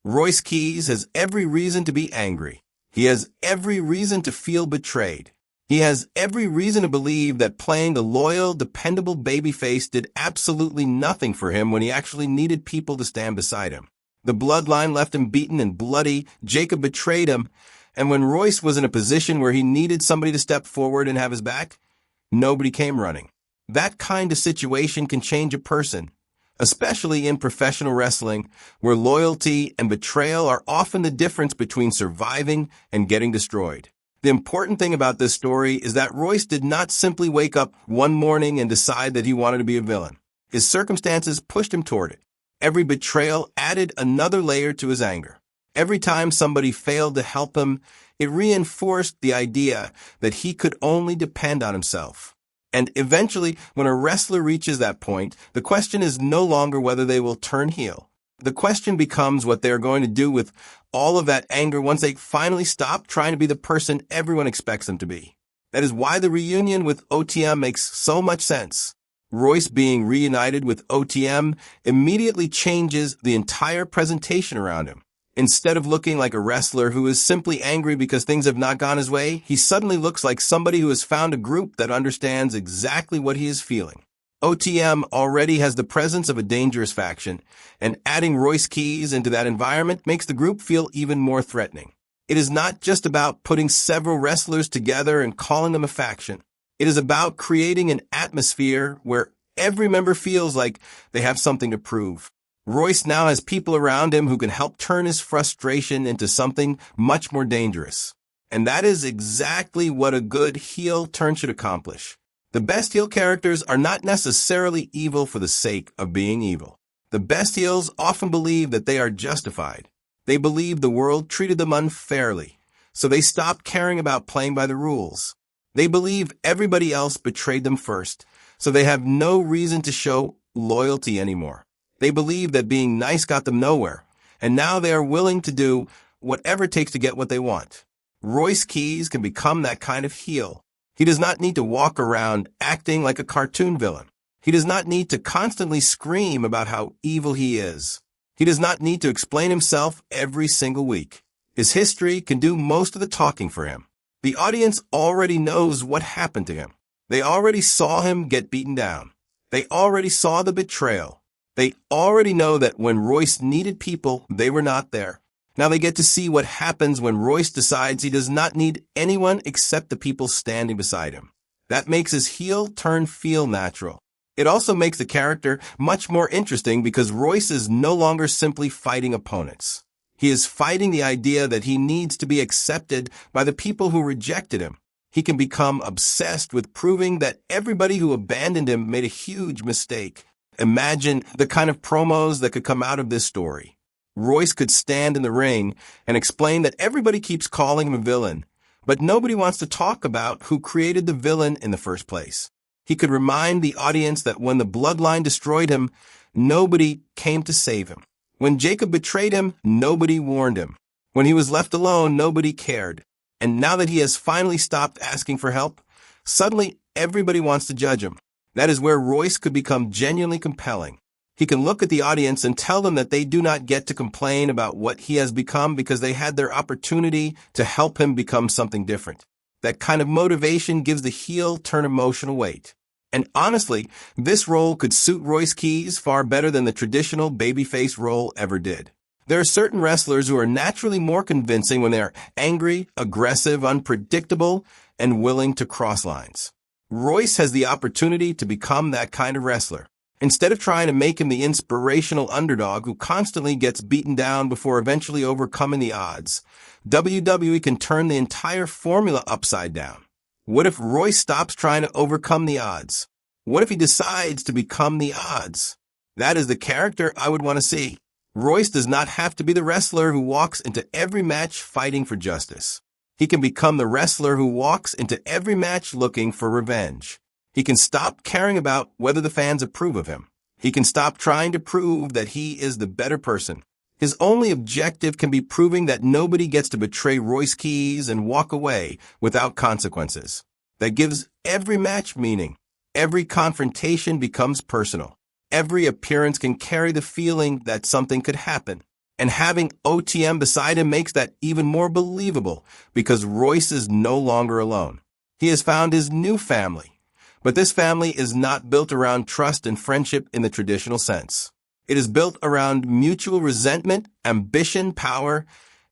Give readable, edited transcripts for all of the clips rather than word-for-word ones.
Royce Keys has every reason to be angry. He has every reason to feel betrayed. He has every reason to believe that playing the loyal, dependable babyface did absolutely nothing for him when he actually needed people to stand beside him. The Bloodline left him beaten and bloody, Jacob betrayed him, and when Royce was in a position where he needed somebody to step forward and have his back, nobody came running. That kind of situation can change a person, especially in professional wrestling, where loyalty and betrayal are often the difference between surviving and getting destroyed. The important thing about this story is that Royce did not simply wake up one morning and decide that he wanted to be a villain. His circumstances pushed him toward it. Every betrayal added another layer to his anger. Every time somebody failed to help him, it reinforced the idea that he could only depend on himself. And eventually, when a wrestler reaches that point, the question is no longer whether they will turn heel. The question becomes what they're going to do with all of that anger once they finally stop trying to be the person everyone expects them to be. That is why the reunion with OTM makes so much sense. Royce being reunited with OTM immediately changes the entire presentation around him. Instead of looking like a wrestler who is simply angry because things have not gone his way, he suddenly looks like somebody who has found a group that understands exactly what he is feeling. OTM already has the presence of a dangerous faction, and adding Royce Keys into that environment makes the group feel even more threatening. It is not just about putting several wrestlers together and calling them a faction. It is about creating an atmosphere where every member feels like they have something to prove. Royce now has people around him who can help turn his frustration into something much more dangerous. And that is exactly what a good heel turn should accomplish. The best heel characters are not necessarily evil for the sake of being evil. The best heels often believe that they are justified. They believe the world treated them unfairly, so they stopped caring about playing by the rules. They believe everybody else betrayed them first, so they have no reason to show loyalty anymore. They believe that being nice got them nowhere, and now they are willing to do whatever it takes to get what they want. Royce Keys can become that kind of heel. He does not need to walk around acting like a cartoon villain. He does not need to constantly scream about how evil he is. He does not need to explain himself every single week. His history can do most of the talking for him. The audience already knows what happened to him. They already saw him get beaten down. They already saw the betrayal. They already know that when Royce needed people, they were not there. Now they get to see what happens when Royce decides he does not need anyone except the people standing beside him. That makes his heel turn feel natural. It also makes the character much more interesting because Royce is no longer simply fighting opponents. He is fighting the idea that he needs to be accepted by the people who rejected him. He can become obsessed with proving that everybody who abandoned him made a huge mistake. Imagine the kind of promos that could come out of this story. Royce could stand in the ring and explain that everybody keeps calling him a villain, but nobody wants to talk about who created the villain in the first place. He could remind the audience that when the Bloodline destroyed him, nobody came to save him. When Jacob betrayed him, nobody warned him. When he was left alone, nobody cared. And now that he has finally stopped asking for help, suddenly everybody wants to judge him. That is where Royce could become genuinely compelling. He can look at the audience and tell them that they do not get to complain about what he has become because they had their opportunity to help him become something different. That kind of motivation gives the heel turn emotional weight. And honestly, this role could suit Royce Keys far better than the traditional babyface role ever did. There are certain wrestlers who are naturally more convincing when they are angry, aggressive, unpredictable, and willing to cross lines. Royce has the opportunity to become that kind of wrestler. Instead of trying to make him the inspirational underdog who constantly gets beaten down before eventually overcoming the odds, WWE can turn the entire formula upside down. What if Royce stops trying to overcome the odds? What if he decides to become the odds? That is the character I would want to see. Royce does not have to be the wrestler who walks into every match fighting for justice. He can become the wrestler who walks into every match looking for revenge. He can stop caring about whether the fans approve of him. He can stop trying to prove that he is the better person. His only objective can be proving that nobody gets to betray Royce Keys and walk away without consequences. That gives every match meaning. Every confrontation becomes personal. Every appearance can carry the feeling that something could happen. And having OTM beside him makes that even more believable because Royce is no longer alone. He has found his new family. But this family is not built around trust and friendship in the traditional sense. It is built around mutual resentment, ambition, power,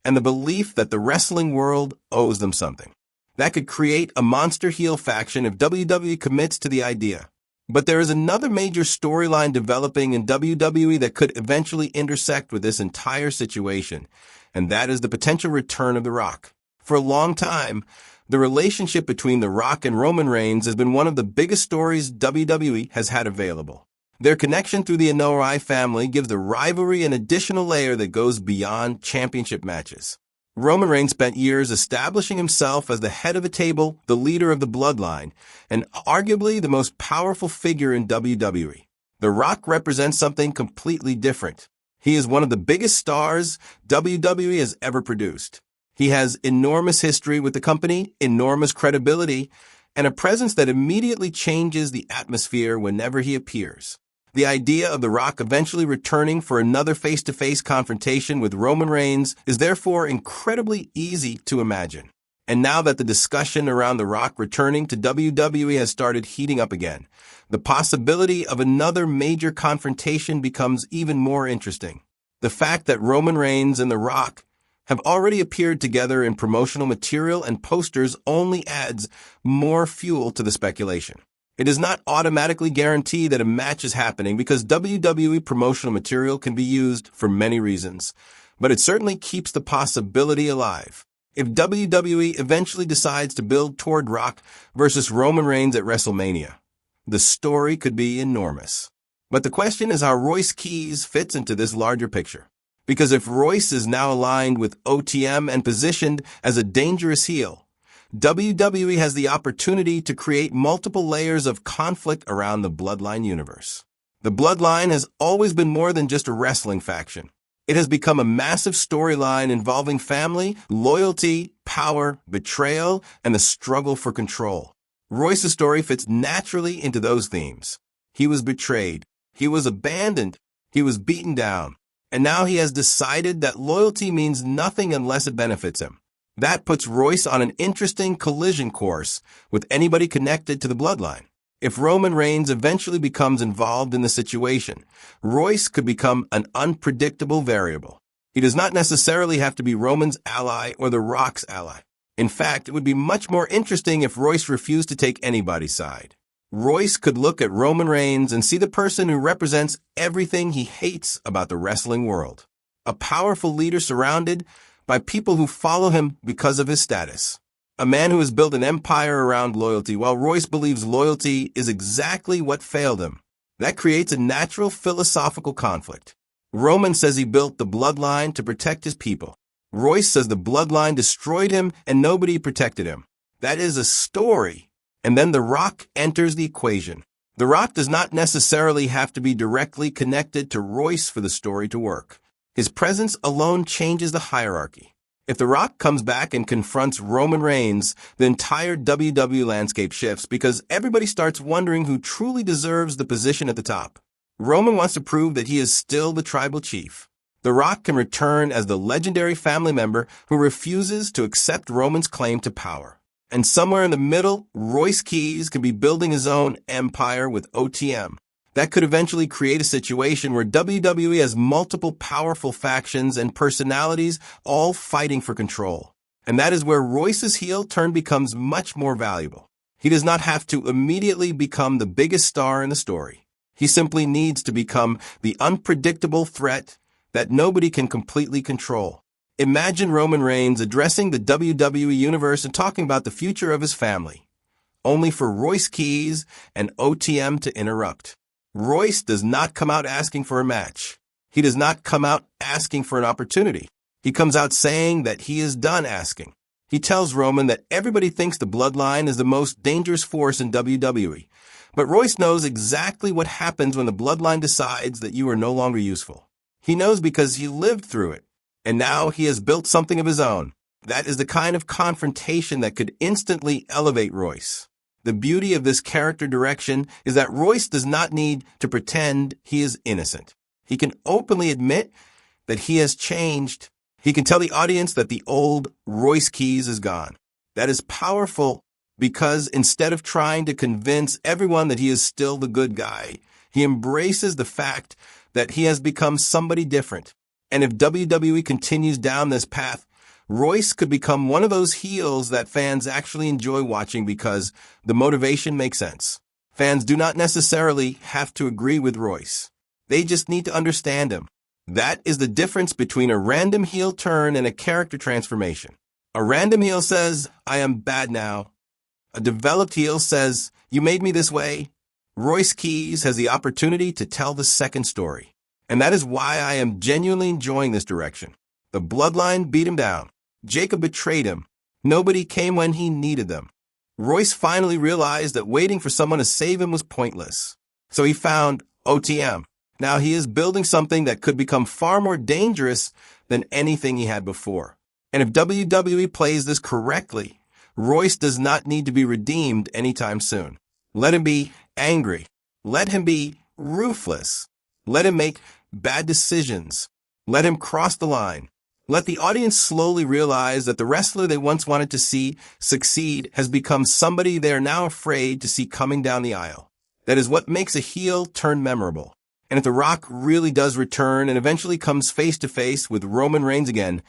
and the belief that the wrestling world owes them something. That could create a monster heel faction if WWE commits to the idea. But there is another major storyline developing in WWE that could eventually intersect with this entire situation, and that is the potential return of The Rock. For a long time, the relationship between The Rock and Roman Reigns has been one of the biggest stories WWE has had available. Their connection through the Anoa'i family gives the rivalry an additional layer that goes beyond championship matches. Roman Reigns spent years establishing himself as the head of a table, the leader of the Bloodline, and arguably the most powerful figure in WWE. The Rock represents something completely different. He is one of the biggest stars WWE has ever produced. He has enormous history with the company, enormous credibility, and a presence that immediately changes the atmosphere whenever he appears. The idea of The Rock eventually returning for another face-to-face confrontation with Roman Reigns is therefore incredibly easy to imagine. And now that the discussion around The Rock returning to WWE has started heating up again, the possibility of another major confrontation becomes even more interesting. The fact that Roman Reigns and The Rock have already appeared together in promotional material and posters only adds more fuel to the speculation. It does not automatically guarantee that a match is happening because WWE promotional material can be used for many reasons, but it certainly keeps the possibility alive. If WWE eventually decides to build toward Rock versus Roman Reigns at WrestleMania, the story could be enormous. But the question is how Royce Keys fits into this larger picture. Because if Royce is now aligned with OTM and positioned as a dangerous heel, WWE has the opportunity to create multiple layers of conflict around the Bloodline universe. The Bloodline has always been more than just a wrestling faction. It has become a massive storyline involving family, loyalty, power, betrayal, and the struggle for control. Royce's story fits naturally into those themes. He was betrayed. He was abandoned. He was beaten down. And now he has decided that loyalty means nothing unless it benefits him. That puts Royce on an interesting collision course with anybody connected to the Bloodline. If Roman Reigns eventually becomes involved in the situation, Royce could become an unpredictable variable. He does not necessarily have to be Roman's ally or The Rock's ally. In fact, it would be much more interesting if Royce refused to take anybody's side. Royce could look at Roman Reigns and see the person who represents everything he hates about the wrestling world. A powerful leader surrounded by people who follow him because of his status. A man who has built an empire around loyalty, while Royce believes loyalty is exactly what failed him. That creates a natural philosophical conflict. Roman says he built the Bloodline to protect his people. Royce says the Bloodline destroyed him and nobody protected him. That is a story. And then The Rock enters the equation. The Rock does not necessarily have to be directly connected to Royce for the story to work. His presence alone changes the hierarchy. If The Rock comes back and confronts Roman Reigns, the entire WWE landscape shifts because everybody starts wondering who truly deserves the position at the top. Roman wants to prove that he is still the tribal chief. The Rock can return as the legendary family member who refuses to accept Roman's claim to power. And somewhere in the middle, Royce Keys can be building his own empire with OTM. That could eventually create a situation where WWE has multiple powerful factions and personalities all fighting for control. And that is where Royce's heel turn becomes much more valuable. He does not have to immediately become the biggest star in the story. He simply needs to become the unpredictable threat that nobody can completely control. Imagine Roman Reigns addressing the WWE Universe and talking about the future of his family, only for Royce Keys and OTM to interrupt. Royce does not come out asking for a match. He does not come out asking for an opportunity. He comes out saying that he is done asking. He tells Roman that everybody thinks the Bloodline is the most dangerous force in WWE. But Royce knows exactly what happens when the Bloodline decides that you are no longer useful. He knows because he lived through it. And now he has built something of his own. That is the kind of confrontation that could instantly elevate Royce. The beauty of this character direction is that Royce does not need to pretend he is innocent. He can openly admit that he has changed. He can tell the audience that the old Royce Keys is gone. That is powerful because instead of trying to convince everyone that he is still the good guy, he embraces the fact that he has become somebody different. And if WWE continues down this path, Royce could become one of those heels that fans actually enjoy watching because the motivation makes sense. Fans do not necessarily have to agree with Royce. They just need to understand him. That is the difference between a random heel turn and a character transformation. A random heel says, I am bad now. A developed heel says, you made me this way. Royce Keys has the opportunity to tell the second story. And that is why I am genuinely enjoying this direction. The Bloodline beat him down. Jacob betrayed him. Nobody came when he needed them. Royce finally realized that waiting for someone to save him was pointless. So he found OTM. Now he is building something that could become far more dangerous than anything he had before. And if WWE plays this correctly, Royce does not need to be redeemed anytime soon. Let him be angry. Let him be ruthless. Let him make bad decisions. Let him cross the line. Let the audience slowly realize that the wrestler they once wanted to see succeed has become somebody they are now afraid to see coming down the aisle. That is what makes a heel turn memorable. And if The Rock really does return and eventually comes face-to-face with Roman Reigns again,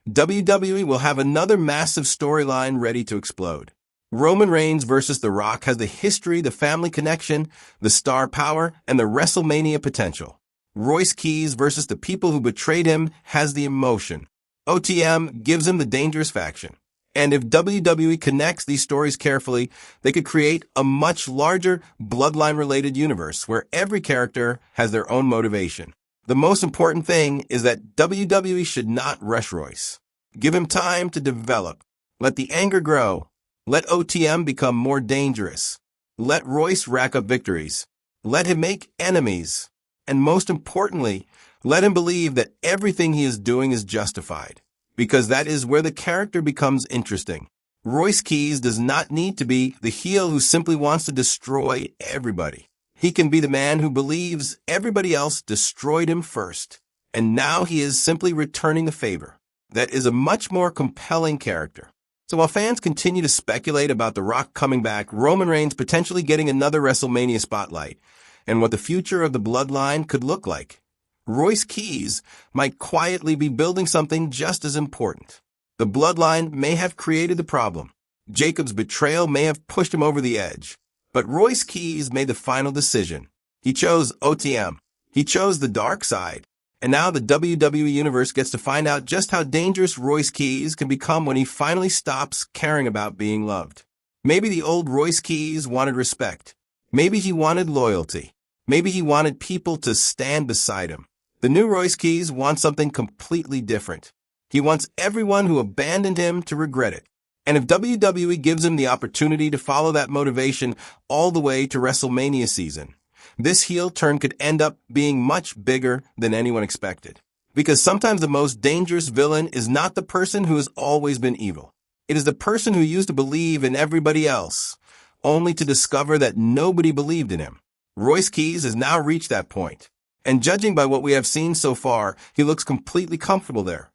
WWE will have another massive storyline ready to explode. Roman Reigns versus The Rock has the history, the family connection, the star power, and the WrestleMania potential. Royce Keys versus the people who betrayed him has the emotion. OTM gives him the dangerous faction. And if WWE connects these stories carefully, they could create a much larger bloodline-related universe where every character has their own motivation. The most important thing is that WWE should not rush Royce. Give him time to develop. Let the anger grow. Let OTM become more dangerous. Let Royce rack up victories. Let him make enemies. And most importantly, let him believe that everything he is doing is justified, because that is where the character becomes interesting. Royce Keys does not need to be the heel who simply wants to destroy everybody. He can be the man who believes everybody else destroyed him first, and now he is simply returning the favor. That is a much more compelling character. So while fans continue to speculate about The Rock coming back, Roman Reigns potentially getting another WrestleMania spotlight, and what the future of the Bloodline could look like, Royce Keys might quietly be building something just as important. The Bloodline may have created the problem. Jacob's betrayal may have pushed him over the edge. But Royce Keys made the final decision. He chose OTM. He chose the dark side. And now the WWE Universe gets to find out just how dangerous Royce Keys can become when he finally stops caring about being loved. Maybe the old Royce Keys wanted respect. Maybe he wanted loyalty. Maybe he wanted people to stand beside him. The new Royce Keys wants something completely different. He wants everyone who abandoned him to regret it. And if WWE gives him the opportunity to follow that motivation all the way to WrestleMania season, this heel turn could end up being much bigger than anyone expected. Because sometimes the most dangerous villain is not the person who has always been evil. It is the person who used to believe in everybody else, only to discover that nobody believed in him. Royce Keys has now reached that point. And judging by what we have seen so far, he looks completely comfortable there.